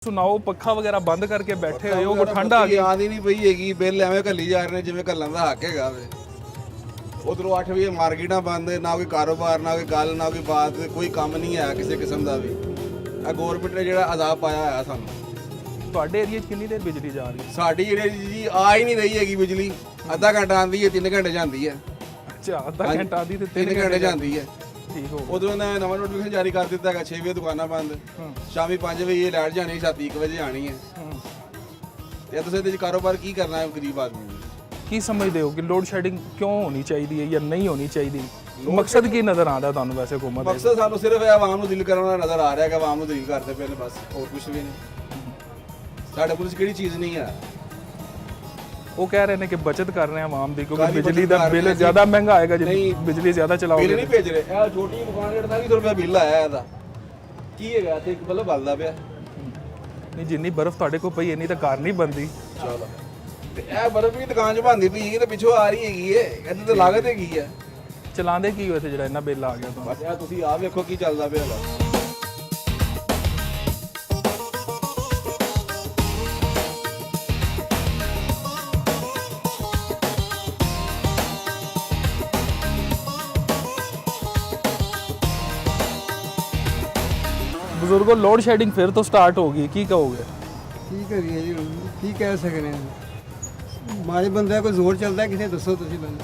ਸੁਣਾਓ ਪੱਖਾ ਵਗੈਰਾ ਬੰਦ ਕਰਕੇ ਬੈਠੇ ਹੋਏ ਹੋ ਕੋ ਠੰਡ ਆ ਗਈ ਯਾਦ ਹੀ ਨਹੀਂ ਪਈ ਹੈਗੀ ਬਿੱਲ ਐਵੇਂ ਘੱਲੀ ਜਾ ਰਹੇ ਨੇ ਜਿਵੇਂ ਘੱਲਣ ਦਾ ਹੱਕ ਹੈਗਾ ਵੇ ਉਧਰੋਂ 8 ਵਜੇ ਮਾਰਕੀਟਾਂ ਬੰਦ ਨਾ ਕੋਈ ਕਾਰੋਬਾਰ ਨਾ ਕੋਈ ਗੱਲ ਨਾ ਕੋਈ ਬਾਤ ਕੋਈ ਕੰਮ ਨਹੀਂ ਹੈ ਕਿਸੇ ਕਿਸਮ ਦਾ ਵੀ ਆ ਗੌਰਮੈਂਟ ਨੇ ਜਿਹੜਾ ਅਜ਼ਾਬ ਪਾਇਆ ਹੋਇਆ ਸਾਨੂੰ। ਤੁਹਾਡੇ ਏਰੀਆ 'ਚ ਕਿੰਨੀ ਦੇਰ ਬਿਜਲੀ ਜਾ ਰਹੀ ਹੈ? ਸਾਡੀ ਜਿਹੜੀ ਜੀ ਆ ਹੀ ਨਹੀਂ ਰਹੀ ਹੈਗੀ ਬਿਜਲੀ ਅੱਧਾ ਘੰਟਾ ਆਉਂਦੀ ਹੈ 3 ਘੰਟੇ ਜਾਂਦੀ ਹੈ। ਅੱਛਾ ਅੱਧਾ ਘੰਟਾ ਆਉਂਦੀ ਤੇ 3 ਘੰਟੇ ਜਾਂਦੀ ਹੈ। ਠੀਕ ਹੋ ਉਦੋਂ ਇਹਨਾਂ ਨੇ ਨਵਾਂ ਨੋਟੀਫਿਕੇਸ਼ਨ ਜਾਰੀ ਕਰ ਦਿੱਤਾ ਹੈਗਾ 6 ਵਜੇ ਦੁਕਾਨਾਂ ਬੰਦ ਸ਼ਾਮੀ 5 ਵਜੇ ਲਾਈਟ ਜਾਣੀ ਰਾਤੀ 1 ਵਜੇ ਆਣੀ ਹੈ। ਤੇ ਤੁਸੀਂ ਇਹਦੇ 'ਚ ਕਾਰੋਬਾਰ ਕੀ ਕਰਨਾ ਹੈ ਗਰੀਬ ਆਦਮੀ ਨੇ? ਕੀ ਸਮਝਦੇ ਹੋ ਕਿ ਲੋਡ ਸ਼ੈਡਿੰਗ ਕਿਉਂ ਹੋਣੀ ਚਾਹੀਦੀ ਹੈ ਜਾਂ ਨਹੀਂ ਹੋਣੀ ਚਾਹੀਦੀ? ਮਕਸਦ ਕੀ ਨਜ਼ਰ ਆਉਂਦਾ ਤੁਹਾਨੂੰ ਵੈਸੇ ਹੁਕੂਮਤ ਦਾ? ਮਕਸਦ ਸਾਨੂੰ ਸਿਰਫ ਇਹ ਆਵਾਮ ਨੂੰ ਦਿਲ ਕਰਾਉਣਾ ਨਜ਼ਰ ਆ ਰਿਹਾ ਕਿ ਆਵਾਮ ਨੂੰ ਦਿਲ ਕਰਦੇ ਪਏ ਨੇ ਬਸ, ਹੋਰ ਕੁਝ ਵੀ ਨਹੀਂ। ਸਾਡੇ ਪੁਲਿਸ ਕਿਹੜੀ ਚੀਜ਼ ਨਹੀਂ ਹੈ। ਉਹ ਕਹਿ ਰਹੇ ਨੇ ਕਿ ਬਚਤ ਕਰ ਰਹੇ ਆ ਆਵਾਮ ਦੀ ਕਿਉਂਕਿ ਬਿਜਲੀ ਦਾ ਬਿੱਲ ਜ਼ਿਆਦਾ ਮਹਿੰਗਾ ਆਏਗਾ ਜੇ ਬਿਜਲੀ ਜ਼ਿਆਦਾ ਚਲਾਓਗੇ। ਬਿੱਲ ਨਹੀਂ ਭੇਜ ਰਹੇ। ਇਹ ਛੋਟੀ ਦੁਕਾਨ ਜਿਹੜਾ 200 ਰੁਪਏ ਬਿੱਲ ਆਇਆ ਇਹਦਾ ਕੀ ਹੈਗਾ ਤੇ ਇੱਕ ਬੱਲਬ ਬਲਦਾ ਪਿਆ। ਨਹੀਂ ਜਿੰਨੀ ਬਰਫ਼ ਤੁਹਾਡੇ ਕੋਲ ਪਈ ਇੰਨੀ ਤਾਂ ਘਰ ਨਹੀਂ ਬਣਦੀ। ਚਲੋ ਤੇ ਇਹ ਬਰਫ਼ ਵੀ ਦੁਕਾਨ 'ਚ ਬਣਦੀ ਪਈ ਤੇ ਪਿੱਛੋਂ ਆ ਰਹੀ ਹੈਗੀ ਏ ਇਹਦੀ ਤਾਂ ਲਾਗਤ ਹੈਗੀ ਹੈ। ਚਲਾਉਂਦੇ ਕੀ ਹੋ ਇੱਥੇ ਜਿਹੜਾ ਇੰਨਾ ਬਿੱਲ ਆ ਗਿਆ ਤੁਹਾਨੂੰ? ਬਸ ਇਹ ਤੁਸੀਂ ਆਪ ਵੇਖੋ ਕੀ ਚੱਲਦਾ ਪਿਆ ਬਸ। ਬਜ਼ੁਰਗੋ ਲੋਡ ਸ਼ੈਡਿੰਗ ਫਿਰ ਤੋਂ ਸਟਾਰਟ ਹੋ ਗਈ, ਕੀ ਕਹੋਗੇ? ਕੀ ਕਰੀਏ ਜੀ ਹੁਣ ਕੀ ਕਹਿ ਸਕਦੇ ਹਾਂ। ਮਾੜੇ ਬੰਦਿਆਂ ਕੋਲ ਜ਼ੋਰ ਚੱਲਦਾ ਕਿਸੇ ਦੱਸੋ ਤੁਸੀਂ ਮੈਨੂੰ।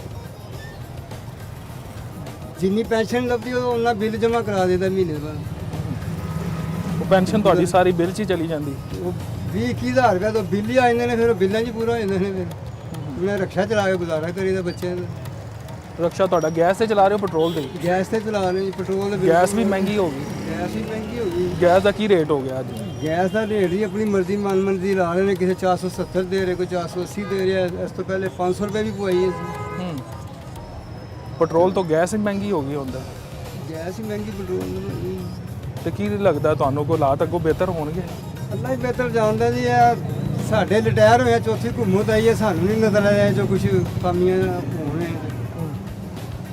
ਜਿੰਨੀ ਪੈਨਸ਼ਨ ਲੱਭਦੀ ਉਹ ਉਹਨਾਂ ਬਿੱਲ ਜਮ੍ਹਾਂ ਕਰਾ ਦਿੰਦਾ ਮਹੀਨੇ ਬਾਅਦ। ਉਹ ਪੈਨਸ਼ਨ ਤੁਹਾਡੀ ਸਾਰੀ ਬਿੱਲ 'ਚ ਹੀ ਚਲੀ ਜਾਂਦੀ। ਉਹ 20-21 ਹਜ਼ਾਰ ਰੁਪਏ ਤੋਂ ਬਿੱਲ ਹੀ ਆ ਜਾਂਦੇ ਨੇ ਫਿਰ ਉਹ ਬਿੱਲਾਂ 'ਚ ਹੀ ਪੂਰਾ ਹੋ ਜਾਂਦੇ ਨੇ। ਫਿਰ ਮੈਂ ਰਕਸ਼ਾ ਚਲਾ ਕੇ ਗੁਜ਼ਾਰਾ ਕਰੀਦਾ ਬੱਚਿਆਂ ਦਾ। ਰਕਸ਼ਾ ਤੁਹਾਡਾ ਗੈਸ ਤੇ ਚਲਾ ਰਹੇ ਹੋ ਪੈਟਰੋਲ ਤੇ? ਗੈਸ ਤੇ ਚਲਾ ਰਹੇ ਜੀ ਪੈਟਰੋਲ ਦੇ ਬਿੱਲ। ਗੈਸ ਵੀ ਮਹਿੰਗੀ ਹੋ ਗਈ। ਗੈਸ ਵੀ ਮਹਿੰਗੀ ਹੋ ਗਈ। ਗੈਸ ਦਾ ਕੀ ਰੇਟ ਹੋ ਗਿਆ ਅੱਜ? ਗੈਸ ਦਾ ਰੇਟ ਹੀ ਆਪਣੀ ਮਰਜ਼ੀ ਮਨਮਰਜ਼ੀ ਲਾ ਰਹੇ ਨੇ। ਕਿਸੇ 470 ਦੇ ਰਹੇ ਕੋਈ 480 ਦੇ ਰਿਹਾ। ਇਸ ਤੋਂ ਪਹਿਲੇ 500 ਰੁਪਏ ਵੀ ਪਵਾਈ ਅਸੀਂ। ਪੈਟਰੋਲ ਤੋਂ ਗੈਸ ਹੀ ਮਹਿੰਗੀ ਹੋ ਗਈ ਹੁੰਦਾ। ਗੈਸ ਹੀ ਮਹਿੰਗੀ ਪੈਟਰੋਲ। ਤੇ ਕੀ ਲੱਗਦਾ ਤੁਹਾਨੂੰ ਕੋਈ ਹਾਲਾਤ ਅੱਗੋਂ ਬਿਹਤਰ ਹੋਣਗੇ? ਅੱਲਾ ਹੀ ਬਿਹਤਰ ਜਾਣਦਾ ਜੀ। ਇਹ ਸਾਡੇ ਰਿਟਾਇਰ ਹੋਏ ਚੌਥੀ ਘੁੰਮਤ ਆਈ ਹੈ ਸਾਨੂੰ ਨਹੀਂ ਨਜ਼ਰ ਆਇਆ ਜੋ ਕੁਝ ਕਾਮੀਆਂ ਹੋਣੇ।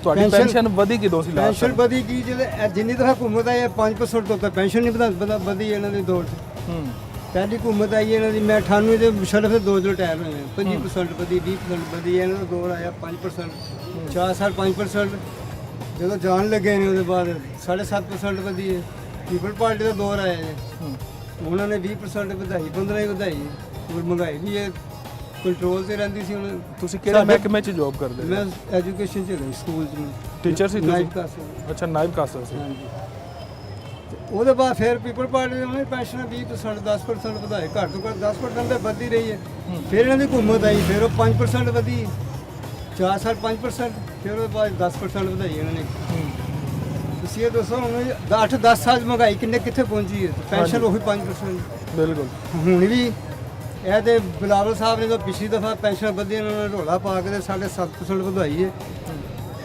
ਤੁਹਾਡੀ ਪੈਨਸ਼ਨ ਵਧੀ ਕਿਦੋਂ ਸੀ ਲਾਸਟ? ਪੈਨਸ਼ਨ ਵਧੀ ਕੀ ਜਿਹੜੇ ਜਿੰਨੀ ਦਫਾ ਘੁੰਮਤ ਆਈ ਹੈ 5% ਤੋਂ ਤਾਂ ਪੈਨਸ਼ਨ ਨਹੀਂ ਵਧੀ ਇਹਨਾਂ ਦੀ ਦੌੜ 'ਚ। ਪਹਿਲੀ ਘੁੰਮਤ ਆਈ ਇਹਨਾਂ ਦੀ ਮੈਂ 98 ਦੇ ਮੁਸ਼ਰਫ ਦੇ 2 ਰਿਟਾਇਰ ਹੋਏ 25% ਵਧੀ 20% ਵਧੀ ਇਹਨਾਂ ਦਾ ਦੌੜ ਆਇਆ 5%। 4 ਸਾਲ 5% ਜਦੋਂ ਜਾਣ ਲੱਗੇ ਨੇ ਉਹਦੇ ਬਾਅਦ 7.5% ਵਧੀ ਹੈ। ਪੀਪਲ ਪਾਰਟੀ ਦਾ ਦੌਰ ਆਇਆ ਜੀ ਉਹਨਾਂ ਨੇ 20% ਵਧਾਈ 15 ਹੀ ਵਧਾਈ। ਹੋਰ ਮਹਿੰਗਾਈ ਵੀ ਹੈ ਕੰਟਰੋਲ ਤੇ ਰਹਿੰਦੀ ਸੀ। ਹੁਣ ਤੁਸੀਂ ਕਿਹੜੇ ਮਹਿਕਮੇ 'ਚ ਜੌਬ ਕਰਦੇ? ਮੈਂ ਐਜੂਕੇਸ਼ਨ 'ਚ ਰਹੀ ਸਕੂਲ 'ਚ ਟੀਚਰ ਸੀ ਨਾਇਬ ਤੁਸੀਂ? ਕਾਸਰ। ਅੱਛਾ ਨਾਇਬ ਕਾਸਰ ਸੀ। ਹਾਂਜੀ ਤੇ ਉਹਦੇ ਬਾਅਦ ਫਿਰ ਪੀਪਲ ਪਾਰਟੀ ਦੇ ਉਹਨੇ ਪੈਨਸ਼ਨ 20% 10% ਵਧਾਏ ਘੱਟ ਤੋਂ ਘੱਟ 10% ਤਾਂ ਵੱਧਦੀ ਰਹੀ ਹੈ। ਫਿਰ ਇਹਨਾਂ ਦੀ ਘੁੰਮਤ ਆਈ ਫਿਰ ਉਹ 5% ਵਧੀ 4 ਸਾਲ 5% ਫਿਰ ਉਹਦੇ ਬਾਅਦ 10% ਵਧਾਈ ਇਹਨਾਂ ਨੇ। ਤੁਸੀਂ ਇਹ ਦੱਸੋ ਹੁਣ 8-10 ਸਾਲ ਮਹਿੰਗਾਈ ਕਿੱਥੇ ਪਹੁੰਚੀ ਹੈ? ਪੈਨਸ਼ਨ ਉਹੀ 5%। ਬਿਲਕੁਲ। ਹੁਣ ਵੀ ਇਹ ਤੇ ਬਿਲਾਵਲ ਸਾਹਿਬ ਨੇ ਜੋ ਪਿਛਲੀ ਦਫਾ ਪੈਨਸ਼ਨ ਵਧੀ ਉਹਨਾਂ ਨੇ ਰੋਲਾ ਪਾ ਕੇ 7.5% ਵਧਾਈ ਹੈ।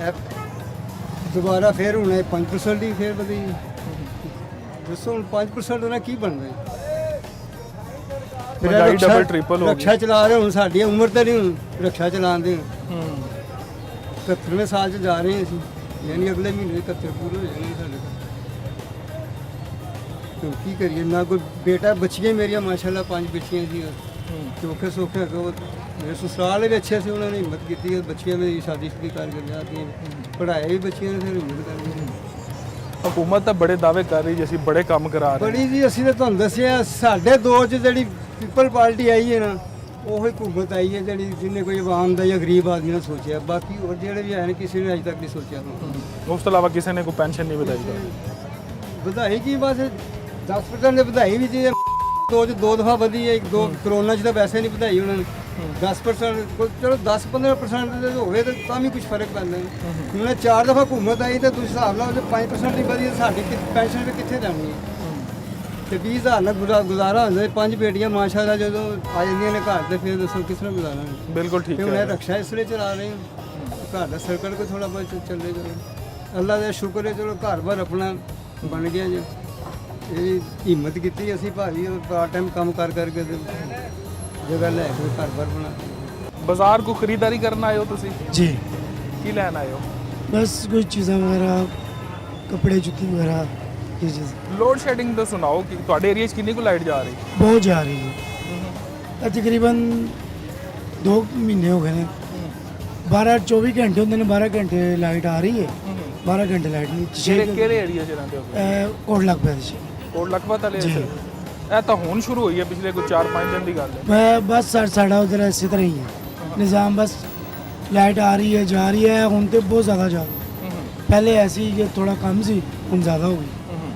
ਇਹ ਦੁਬਾਰਾ ਫਿਰ ਹੁਣ 5% ਹੀ ਫਿਰ ਵਧੀ। ਦੱਸੋ ਹੁਣ 5% ਉਹਨਾਂ ਕੀ ਬਣਦਾ? ਮਹਿੰਗਾਈ ਡਬਲ ਟ੍ਰਿਪਲ ਹੋ ਗਈ। ਰਕਸ਼ਾ ਚਲਾ ਰਹੇ ਹੁਣ ਸਾਡੀ ਉਮਰ ਤਾਂ ਨਹੀਂ ਹੁਣ ਰਕਸ਼ਾ ਚਲਾਉਣ ਦੀ। 71ਵੇਂ ਸਾਲ 'ਚ ਜਾ ਰਹੇ ਹਾਂ ਅਸੀਂ ਯਾਨੀ ਅਗਲੇ ਮਹੀਨੇ 71 ਪੂਰੇ ਹੋ ਜਾਣਗੇ ਸਾਡੇ ਕੋਲ। ਕਿਉਂ ਕੀ ਕਰੀਏ ਨਾ ਕੋਈ ਬੇਟਾ ਬੱਚੀਆਂ ਮੇਰੀਆਂ ਮਾਸ਼ਾਅੱਲਾ 5 ਬੱਚੀਆਂ ਸੀ ਚੋਖੇ ਸੋਖੇ ਮੇਰੇ ਸਸੁਰਾਲ ਵੀ ਅੱਛੇ ਸੀ ਉਹਨਾਂ ਨੇ ਹਿੰਮਤ ਕੀਤੀ ਬੱਚੀਆਂ ਮੇਰੀ ਸ਼ਾਦੀ ਕਰ ਜਾਂਦੀਆਂ ਪੜ੍ਹਾਈ ਵੀ ਬੱਚੀਆਂ ਨੇ ਫਿਰ ਹਿੰਮਤ ਕਰ। ਹਕੂਮਤ ਤਾਂ ਬੜੇ ਦਾਅਵੇ ਕਰ ਰਹੀ ਜੀ ਅਸੀਂ ਬੜੇ ਕੰਮ ਕਰਾ ਰਹੇ। ਬੜੀ ਜੀ ਅਸੀਂ ਤਾਂ ਤੁਹਾਨੂੰ ਦੱਸਿਆ ਸਾਡੇ ਦੌਰ 'ਚ ਜਿਹੜੀ ਪੀਪਲ ਪਾਰਟੀ ਆਈ ਹੈ ਨਾ ਉਹੀ ਹਕੂਮਤ ਆਈ ਹੈ ਜਿਹੜੀ ਜਿਹਨੇ ਕੋਈ ਆਵਾਮ ਦਾ ਜਾਂ ਗਰੀਬ ਆਦਮੀ ਨੇ ਸੋਚਿਆ। ਬਾਕੀ ਹੋਰ ਜਿਹੜੇ ਵੀ ਆਏ ਕਿਸੇ ਨੇ ਅਜੇ ਤੱਕ ਨਹੀਂ ਸੋਚਿਆ। ਉਸ ਤੋਂ ਇਲਾਵਾ ਕਿਸੇ ਨੇ ਕੋਈ ਪੈਨਸ਼ਨ ਨਹੀਂ ਵਧਾਈ? ਵਧਾਈ ਕੀ ਬਸ 10% ਦੇ ਵਧਾਈ ਵੀ ਜੀ 2 ਦਫਾ ਵਧੀ ਹੈ। 2 ਕਰੋਨਾ 'ਚ ਤਾਂ ਵੈਸੇ ਨਹੀਂ ਵਧਾਈ ਉਹਨਾਂ ਨੇ 10%। ਚਲੋ 10-15% ਦੇ ਹੋਵੇ ਤਾਂ ਵੀ ਕੁਝ ਫਰਕ ਪੈਂਦਾ। ਹੁਣ 4 ਦਫਾ ਹਕੂਮਤ ਆਈ ਤਾਂ ਤੁਸੀਂ ਹਿਸਾਬ ਨਾਲ 5% ਦੀ ਵਧੀ ਸਾਡੀ ਪੈਨਸ਼ਨ ਵੀ ਕਿੱਥੇ ਜਾਣੀ ਹੈ? ਤੇ 20,000 ਨਾਲ ਗੁਜ਼ਾਰਾ ਹੁੰਦਾ। 5 ਬੇਟੀਆਂ ਮਾਸ਼ਾਅੱਲਾ ਜਦੋਂ ਆ ਜਾਂਦੀਆਂ ਨੇ ਘਰ ਤੇ ਫਿਰ ਦੱਸੋ ਕਿਸ ਤਰ੍ਹਾਂ ਗੁਜ਼ਾਰਾ? ਬਿਲਕੁਲ ਠੀਕ ਹੈ। ਹੈ। ਮੈਂ ਰਕਸ਼ਾ ਇਸ ਲਈ ਚਲਾ ਰਹੀ ਹਾਂ ਘਰ ਦਾ ਸਰਕਲ ਕੋਈ ਥੋੜਾ ਬਹੁਤ ਚੱਲੇ ਜਾਵੇ। ਅੱਲਾ ਦਾ ਸ਼ੁਕਰ ਹੈ ਚਲੋ ਘਰ-ਬਾਰ ਆਪਣਾ ਬਣ ਗਿਆ ਜੀ। ਇਹ ਹਿੰਮਤ ਕੀਤੀ ਅਸੀਂ ਭਾਜੀ ਪਾਰਟ ਟਾਈਮ ਕੰਮ ਕਰਕੇ ਜਗ੍ਹਾ ਲੈ ਕੇ ਘਰ-ਬਾਰ ਬਣਾ। ਬਾਜ਼ਾਰ ਕੋ ਖਰੀਦਦਾਰੀ ਕਰਨ ਆਏ ਹੋ ਤੁਸੀਂ? जी ਕੀ ਲੈਣ ਆਏ ਹੋ? बस कुछ चीज़ें वगैरह कपड़े जूती वगैरह ਜੀ ਜੀ ਲੋਡ ਸ਼ੈਡਿੰਗ ਦਾ ਸੁਣਾਓ ਕਿ ਤੁਹਾਡੇ ਏਰੀਆ 'ਚ ਕਿੰਨੀ ਕੁ ਲਾਈਟ ਜਾ ਰਹੀ? ਬਹੁਤ ਜਾ ਰਹੀ ਹੈ ਇਹ ਤਕਰੀਬਨ 2 ਮਹੀਨੇ ਹੋ ਗਏ ਨੇ 24 ਘੰਟੇ ਹੁੰਦੇ ਨੇ 12 ਘੰਟੇ ਲਾਈਟ ਆ ਰਹੀ ਹੈ 12 ਘੰਟੇ ਲਾਈਟ ਨਹੀਂ ਕਿਹੜੇ ਏਰੀਆ 'ਚ ਰਹਿੰਦੇ ਹੋ? ਕੋਟ ਲੱਗ ਪਿਆ ਸੀ ਕੋਟ ਲਖਪਤ ਵਾਲੇ ਏਰੀਆ 'ਚ? ਇਹ ਤਾਂ ਹੁਣ ਸ਼ੁਰੂ ਹੋਈ ਹੈ, ਪਿਛਲੇ ਕੁਝ 4-5 ਦਿਨ ਦੀ ਗੱਲ ਹੈ। ਮੈਂ ਬਸ ਸਾਡਾ ਉਧਰ ਇਸੇ ਤਰ੍ਹਾਂ ਹੀ ਹੈ ਨਿਜ਼ਾਮ ਬਸ ਲਾਈਟ ਆ ਰਹੀ ਹੈ ਜਾ ਰਹੀ ਹੈ ਹੁਣ ਤੇ ਬਹੁਤ ਜ਼ਿਆਦਾ ਜਾ ਰਹੀ ਪਹਿਲੇ ਐਸੀ ਕਿ ਥੋੜਾ ਕਮ ਸੀ ਹੁਣ ਜ਼ਿਆਦਾ ਹੋ ਗਈ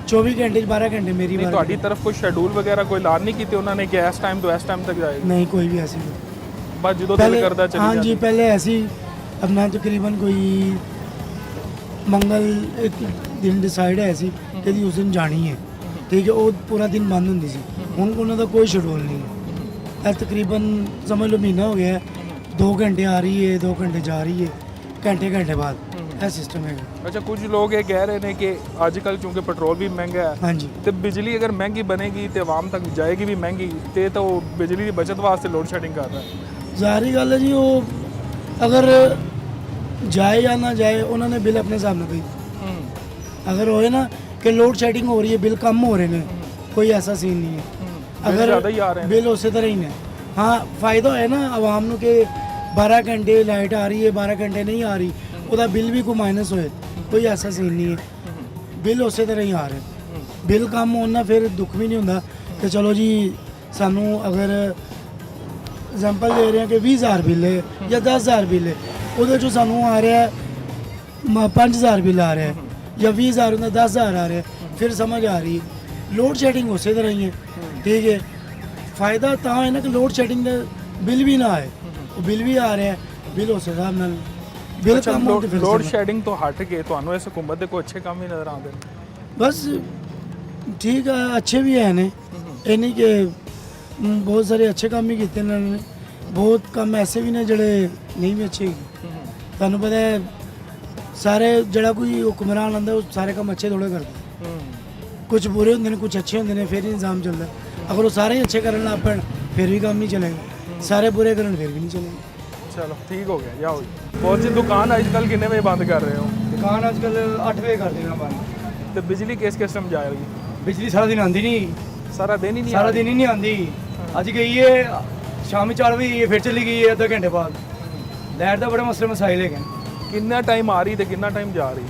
24 ਘੰਟੇ 'ਚ 12 ਘੰਟੇ ਮੇਰੀ ਨਹੀਂ, ਵਾਰ ਤੁਹਾਡੀ ਤਰਫ ਕੋਈ ਸ਼ੈਡਿਊਲ ਵਗੈਰਾ ਕੋਈ ਐਲਾਨ ਨਹੀਂ ਕੀਤੇ ਉਹਨਾਂ ਨੇ ਕਿ ਇਸ ਟਾਈਮ ਤੋਂ ਇਸ ਟਾਈਮ ਤੱਕ ਜਾਏਗਾ? ਨਹੀਂ ਕੋਈ ਵੀ ਐਸੀ ਨਹੀਂ ਬਸ ਜਦੋਂ ਦਿਲ ਕਰਦਾ ਚਲੀ हाँ ਜਾਂਦੀ? जी पहले ऐसी अपना तकरीबन कोई मंगल एक दिन डिसाइड है ऐसी कि जी उस दिन जानी है ठीक है वो पूरा दिन बंद होंगी सी ਹੁਣ ਉਹਨਾਂ ਦਾ ਕੋਈ ਸ਼ਡਿਊਲ ਨਹੀਂ ਹੈ ਇਹ ਤਕਰੀਬਨ ਸਮਝ ਲਓ ਮਹੀਨਾ ਹੋ ਗਿਆ 2 ਘੰਟੇ ਆ ਰਹੀ ਹੈ 2 ਘੰਟੇ ਜਾ ਰਹੀ ਹੈ ਘੰਟੇ ਬਾਅਦ ਇਹ ਸਿਸਟਮ ਹੈਗਾ ਅੱਛਾ, ਕੁਝ ਲੋਕ ਇਹ ਕਹਿ ਰਹੇ ਨੇ ਕਿ ਅੱਜ ਕੱਲ ਕਿਉਂਕਿ ਪੈਟਰੋਲ ਵੀ ਮਹਿੰਗਾ ਹੈ ਹਾਂਜੀ ਤੇ ਬਿਜਲੀ ਅਗਰ ਮਹਿੰਗੀ ਬਣੇਗੀ ਤੇ ਆਵਾਮ ਤੱਕ ਜਾਏਗੀ ਵੀ ਮਹਿੰਗੀ, ਤੇ ਤਾਂ ਉਹ ਬਿਜਲੀ ਦੀ ਬਚਤ ਵਾਸਤੇ ਲੋਡ ਸ਼ੈਡਿੰਗ ਕਰ ਰਿਹਾ ਹੈ। ਜ਼ਾਹਰੀ ਗੱਲ ਹੈ ਜੀ ਉਹ ਅਗਰ ਜਾਏ ਜਾਂ ਨਾ ਜਾਏ ਉਹਨਾਂ ਨੇ ਬਿੱਲ ਆਪਣੇ ਹਿਸਾਬ ਨਾਲ ਭੇਜ ਅਗਰ ਹੋਏ ਨਾ ਕਿ ਲੋਡ ਸ਼ੈਡਿੰਗ ਹੋ ਰਹੀ ਹੈ ਬਿੱਲ कम हो रहे हैं कोई ऐसा सीन नहीं है ਬਿੱਲ ਜ਼ਿਆਦਾ ਹੀ ਆ ਰਹੇ ਨੇ। ਬਿੱਲ ਉਸੇ ਤਰ੍ਹਾਂ ਹੀ ਨੇ ਹਾਂ ਫਾਇਦਾ ਹੈ ਨਾ ਆਵਾਮ ਨੂੰ ਕਿ 12 ਘੰਟੇ ਲਾਈਟ ਆ ਰਹੀ ਹੈ 12 ਘੰਟੇ ਨਹੀਂ ਆ ਰਹੀ ਉਹਦਾ ਬਿੱਲ ਵੀ ਕੋਈ ਮਾਈਨਸ ਹੋਏ ਕੋਈ ਐਸਾ ਸੀਨ ਨਹੀਂ ਹੈ ਬਿੱਲ ਉਸੇ ਤਰ੍ਹਾਂ ਹੀ ਆ ਰਹੇ ਬਿੱਲ ਕਮ ਹੋਣ ਨਾਲ ਫਿਰ ਦੁੱਖ ਵੀ ਨਹੀਂ ਹੁੰਦਾ ਕਿ ਚਲੋ ਜੀ ਸਾਨੂੰ ਅਗਰ ਐਗਜ਼ਾਮਪਲ ਦੇ ਰਹੇ ਹਾਂ ਕਿ 20000 ਬਿੱਲ ਹੈ ਜਾਂ 10000 ਬਿੱਲ ਹੈ ਉਹਦੇ ਚੋਂ ਸਾਨੂੰ ਆ ਰਿਹਾ 5000 ਬਿੱਲ ਆ ਰਿਹਾ ਜਾਂ 20000 ਹੁੰਦਾ 10000 ਆ ਰਿਹਾ ਫਿਰ ਸਮਝ ਆ ਰਹੀ ਹੈ ਲੋਡ ਸ਼ੈਡਿੰਗ ਉਸੇ ਤਰ੍ਹਾਂ ਹੀ ਹੈ ਠੀਕ ਹੈ ਫਾਇਦਾ ਤਾਂ ਹੈ ਨਾ ਕਿ ਲੋਡ ਸ਼ੈਡਿੰਗ ਦਾ ਬਿੱਲ ਵੀ ਨਾ ਆਏ ਉਹ ਬਿੱਲ ਵੀ ਆ ਰਿਹਾ ਬਿੱਲ ਉਸੇ ਹਿਸਾਬ ਨਾਲ ਬਿੱਲ ਕੰਮ ਹੋਣ ਤੇ ਫਿਰ ਲੋਡ ਸ਼ੈਡਿੰਗ ਤੋਂ ਹਟ ਕੇ ਤੁਹਾਨੂੰ ਇਸ ਹਕੂਮਤ ਦੇ ਕੋਈ ਅੱਛੇ ਕੰਮ ਵੀ ਨਜ਼ਰ ਆਉਂਦੇ ਨੇ? ਬਸ ਠੀਕ ਹੈ ਅੱਛੇ ਵੀ ਹੈ ਨੇ ਇਹ ਨਹੀਂ ਕਿ ਬਹੁਤ ਸਾਰੇ ਅੱਛੇ ਕੰਮ ਹੀ ਕੀਤੇ ਇਹਨਾਂ ਨੇ ਬਹੁਤ ਕੰਮ ਐਸੇ ਵੀ ਨੇ ਜਿਹੜੇ ਨਹੀਂ ਵੀ ਅੱਛੇ ਤੁਹਾਨੂੰ ਪਤਾ ਹੈ ਸਾਰੇ ਜਿਹੜਾ ਕੋਈ ਹੁਕਮਰਾਨ ਆਉਂਦਾ ਉਹ ਸਾਰੇ ਕੰਮ ਅੱਛੇ ਥੋੜ੍ਹੇ ਕਰਦਾ ਕੁਝ ਬੁਰੇ ਹੁੰਦੇ ਨੇ ਕੁਝ ਅੱਛੇ ਹੁੰਦੇ ਨੇ ਫਿਰ ਹੀ ਨਿਜ਼ਾਮ ਚੱਲਦਾ ਅਗਰ ਉਹ ਸਾਰੇ ਹੀ ਅੱਛੇ ਕਰਨ ਲੱਗ ਪੈਣ ਫਿਰ ਵੀ ਕੰਮ ਨਹੀਂ ਚੱਲੇਗਾ ਸਾਰੇ ਬੁਰੇ ਕਰਨ ਫਿਰ ਵੀ ਨਹੀਂ ਚੱਲੇਗਾ ਚਲੋ ਠੀਕ ਹੋ ਗਿਆ, ਜਾਓ ਜੀ। ਬਹੁਤ ਜੀ ਦੁਕਾਨ ਅੱਜ ਕੱਲ ਕਿੰਨੇ ਵਜੇ ਬੰਦ ਕਰ ਰਹੇ ਹੋ? ਦੁਕਾਨ ਅੱਜ ਕੱਲ 8 ਵਜੇ ਕਰ ਦੇਣਾ ਬੰਦ ਤੇ ਬਿਜਲੀ ਕਿਸ ਟਾਈਮ ਜਾਏਗੀ? ਬਿਜਲੀ ਸਾਰਾ ਦਿਨ ਆਉਂਦੀ ਨਹੀਂ ਸਾਰਾ ਦਿਨ ਹੀ ਨਹੀਂ ਸਾਰਾ ਦਿਨ ਹੀ ਨਹੀਂ ਆਉਂਦੀ ਅੱਜ ਗਈ ਹੈ ਸ਼ਾਮੀ 4 ਵਜੇ ਫਿਰ ਚਲੀ ਗਈ ਹੈ ਅੱਧਾ ਘੰਟੇ ਬਾਅਦ ਲਾਈਟ ਦਾ ਬੜਾ ਮਸਲੇ ਮਸਾਇਲ ਹੈਗੇ ਕਿੰਨਾ ਟਾਈਮ ਆ ਰਹੀ ਤੇ ਕਿੰਨਾ ਟਾਈਮ ਜਾ ਰਹੀ?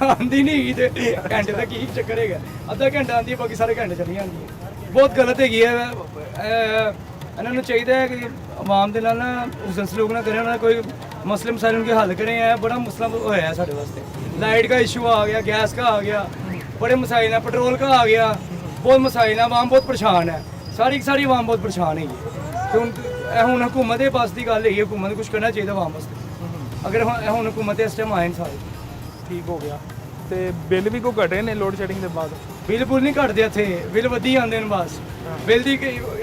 ਆਉਂਦੀ ਨਹੀਂ ਤੇ ਘੰਟੇ ਦਾ ਕੀ ਚੱਕਰ ਹੈਗਾ ਅੱਧਾ ਘੰਟਾ ਆਉਂਦੀ ਹੈ ਬਾਕੀ ਸਾਰੇ ਘੰਟੇ ਚਲੀ ਜਾਂਦੀ ਹੈ ਬਹੁਤ ਗਲਤ ਹੈਗੀ ਹੈ ਇਹਨਾਂ ਨੂੰ ਚਾਹੀਦਾ ਹੈ ਕਿ ਆਵਾਮ ਦੇ ਨਾਲ ਨਾ ਹੁਸਨ ਸਲੂਕ ਨਾ ਕਰੇ ਉਹਨਾਂ ਦਾ ਕੋਈ ਮਸਲੇ ਮਸਾਇਲ उनके हल करें है बड़ा मसला होया है साढ़े वास्ते लाइट का इशू आ गया गैस का आ गया बड़े मसाइल हैं पेट्रोल का आ गया बहुत मसाइल हैं आवाम बहुत परेशान है सारी आवाम बहुत परेशान है तो हूँ हुकूमत के पास की गल है हुकूमत कुछ करना चाहिए आवाम वास्ते अगर हूँ हुकूमत इस टाइम आए सारे ਠੀਕ ਹੋ ਗਿਆ ਤੇ ਬਿੱਲ ਵੀ ਕੋ ਘਟੇ ਨੇ ਲੋਡ ਸ਼ੈਡਿੰਗ ਦੇ ਬਾਅਦ? ਬਿੱਲ ਬੁੱਲ ਨਹੀਂ ਘਟਦੇ ਇੱਥੇ ਬਿੱਲ ਵਧੀ ਜਾਂਦੇ ਨੇ ਬਸ ਬਿੱਲ ਦੀ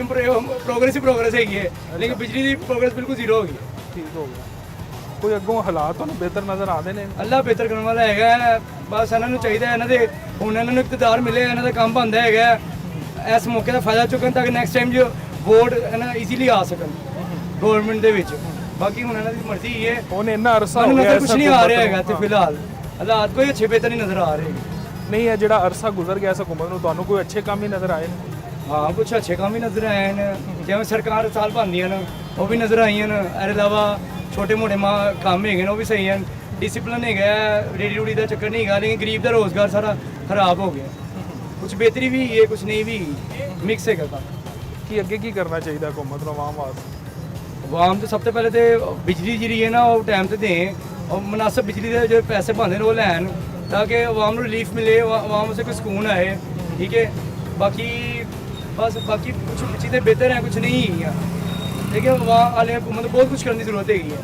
ਪ੍ਰੋਗਰੈਸ ਹੀ ਪ੍ਰੋਗਰੈਸ ਹੈਗੀ ਹੈ ਲੇਕਿਨ ਬਿਜਲੀ ਦੀ ਪ੍ਰੋਗਰੈਸ ਬਿਲਕੁਲ ਜ਼ੀਰੋ ਹੋ ਗਈ ਹੈ ਠੀਕ ਹੋ ਗਿਆ। ਕੋਈ ਅੱਗੋਂ ਹਾਲਾਤ ਤੁਹਾਨੂੰ ਬਿਹਤਰ ਨਜ਼ਰ ਆਉਂਦੇ ਨੇ? ਅੱਲਾ ਬਿਹਤਰ ਕਰਨ ਵਾਲਾ ਹੈਗਾ ਹੈ। ਬਸ ਇਹਨਾਂ ਨੂੰ ਚਾਹੀਦਾ ਇਹਨਾਂ ਦੇ ਹੁਣ ਇਹਨਾਂ ਨੂੰ ਇਕਤਦਾਰ ਮਿਲੇ ਇਹਨਾਂ ਦਾ ਕੰਮ ਬਣਦਾ ਹੈਗਾ ਹੈ। ਇਸ ਮੌਕੇ ਦਾ ਫਾਇਦਾ ਚੁੱਕਣ ਤਾਂ ਕਿ ਨੈਕਸਟ ਟਾਈਮ ਜੋ ਵੋਟ ਇਹਨਾਂ ਈਜ਼ੀਲੀ ਆ ਸਕਣ ਗਵਰਨਮੈਂਟ ਦੇ ਵਿੱਚ ਬਾਕੀ ਹੁਣ ਇਹਨਾਂ ਦੀ ਮਰਜ਼ੀ ਹੈ ਹੁਣ ਇੰਨਾ ਅਰਸਾ ਹੋ ਮੈਨੂੰ ਗਿਆ ਨਜ਼ਰ ਕੁਝ ਨਹੀਂ ਆ ਰਿਹਾ ਹੈਗਾ ਹਾਂ। ਤੇ ਫਿਲਹਾਲ ਹਾਲਾਤ ਕੋਈ ਅੱਛੇ ਬਿਹਤਰ ਨਹੀਂ ਨਜ਼ਰ ਆ ਰਹੇ ਨਹੀਂ ਇਹ ਜਿਹੜਾ ਅਰਸਾ ਗੁਜ਼ਰ ਗਿਆ ਇਸ ਹਕੂਮਤ ਨੂੰ ਤੁਹਾਨੂੰ ਕੋਈ ਅੱਛੇ ਕੰਮ ਹੀ ਨਜ਼ਰ ਆਏ ਨੇ? ਹਾਂ ਕੁਝ ਅੱਛੇ ਕੰਮ ਵੀ ਨਜ਼ਰ ਆਏ ਨੇ ਜਿਵੇਂ ਸਰਕਾਰ ਸਾਲ ਪਾਉਂਦੀਆਂ ਨੇ ਉਹ ਵੀ ਨਜ਼ਰ ਆਈਆਂ ਨੇ ਇਹਦੇ ਇਲਾਵਾ ਛੋਟੇ ਮੋਟੇ ਕੰਮ ਹੈਗੇ ਨੇ ਉਹ ਵੀ ਸਹੀ ਹਨ ਡਿਸਪਲਿਨ ਹੈਗਾ ਰੇਡੀ ਰੂੜੀ ਦਾ ਚੱਕਰ ਨਹੀਂ ਹੈਗਾ ਲੇਕਿਨ ਗਰੀਬ ਦਾ ਰੋਜ਼ਗਾਰ ਸਾਰਾ ਖਰਾਬ ਹੋ ਗਿਆ ਕੁਝ ਬਿਹਤਰੀ ਵੀ ਹੈ ਕੁਝ ਨਹੀਂ ਵੀ ਮਿਕਸ ਹੈਗਾ ਕੰਮ ਕਿ ਅੱਗੇ ਕੀ ਕਰਨਾ ਚਾਹੀਦਾ ਹਕੂਮਤ ਨੂੰ ਆਵਾਮ ਵਾਸਤੇ? ਆਵਾਮ ਤੋਂ ਸਭ ਤੋਂ ਪਹਿਲੇ ਤੇ ਬਿਜਲੀ ਜਿਹੜੀ ਹੈ ਨਾ ਉਹ ਟਾਈਮ ਤੇ ਦੇਣ और मुनासिब बिजली के जो पैसे बनते हैं वो लैन ताकि आवाम को रिलीफ मिले आवाम से कोई सुकून आए ठीक है बाकी बस बाकी कुछ चीज़ें बेहतर हैं कुछ नहीं है लेकिन आवाम वाले हुकूमत बहुत कुछ करने की जरूरत है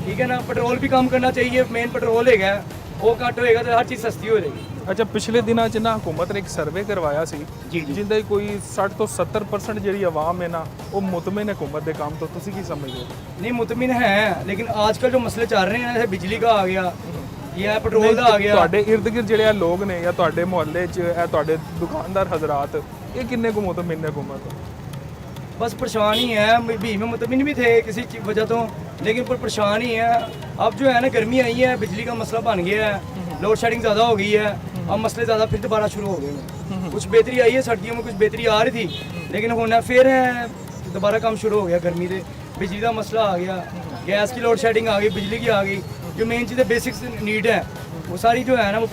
ठीक है ना पेट्रोल भी कम करना चाहिए मेन पेट्रोल है वो घट होएगा तो हर चीज़ सस्ती हो जाएगी ਅੱਛਾ ਪਿਛਲੇ ਦਿਨਾਂ 'ਚ ਨਾ ਹਕੂਮਤ ਨੇ ਇੱਕ ਸਰਵੇ ਕਰਵਾਇਆ ਸੀ ਜਿੰਦਾ ਕੋਈ 60 ਤੋਂ 70% ਜਿਹੜੀ ਆਵਾਮ ਹੈ ਨਾ ਉਹ ਮੁਤਮਿਨ ਹਕੂਮਤ ਦੇ ਕੰਮ ਤੋਂ ਤੁਸੀਂ ਕੀ ਸਮਝਦੇ ਹੋ? नहीं मुतमिन है लेकिन आजकल जो मसले चल रहे हैं जैसे बिजली का आ गया या पेट्रोल का आ गया ਤੁਹਾਡੇ ਇਰਦ ਗਿਰਦ ਜਿਹੜੇ ਆ ਲੋਕ ਨੇ ਜਾਂ ਤੁਹਾਡੇ ਮੁਹੱਲੇ 'ਚ ਇਹ ਤੁਹਾਡੇ ਦੁਕਾਨਦਾਰ ਹਜ਼ਰਾਤ ਇਹ ਕਿੰਨੇ ਕੁ ਮੁਤਮਿਨ ਨੇ ਹਕੂਮਤ ਤੋਂ? बस परेशान ही है भी में मुतमिन भी थे किसी वजह तो लेकिन पर परेशान ही है अब जो है ना गर्मी आई है बिजली का मसला बन गया है लोड शेडिंग ज़्यादा हो गई है अब मसले ज़्यादा फिर दोबारा शुरू हो गए हैं। कुछ बेहतरी आई है, सर्दियों में कुछ बेहतरी आ रही थी, लेकिन होना फिर है दोबारा काम शुरू हो गया। गर्मी से बिजली का मसला आ गया, गैस की लोड शेडिंग आ गई, बिजली की आ गई, जो मेन चीज़ें बेसिक्स नीड है वो सारी जो है ना वो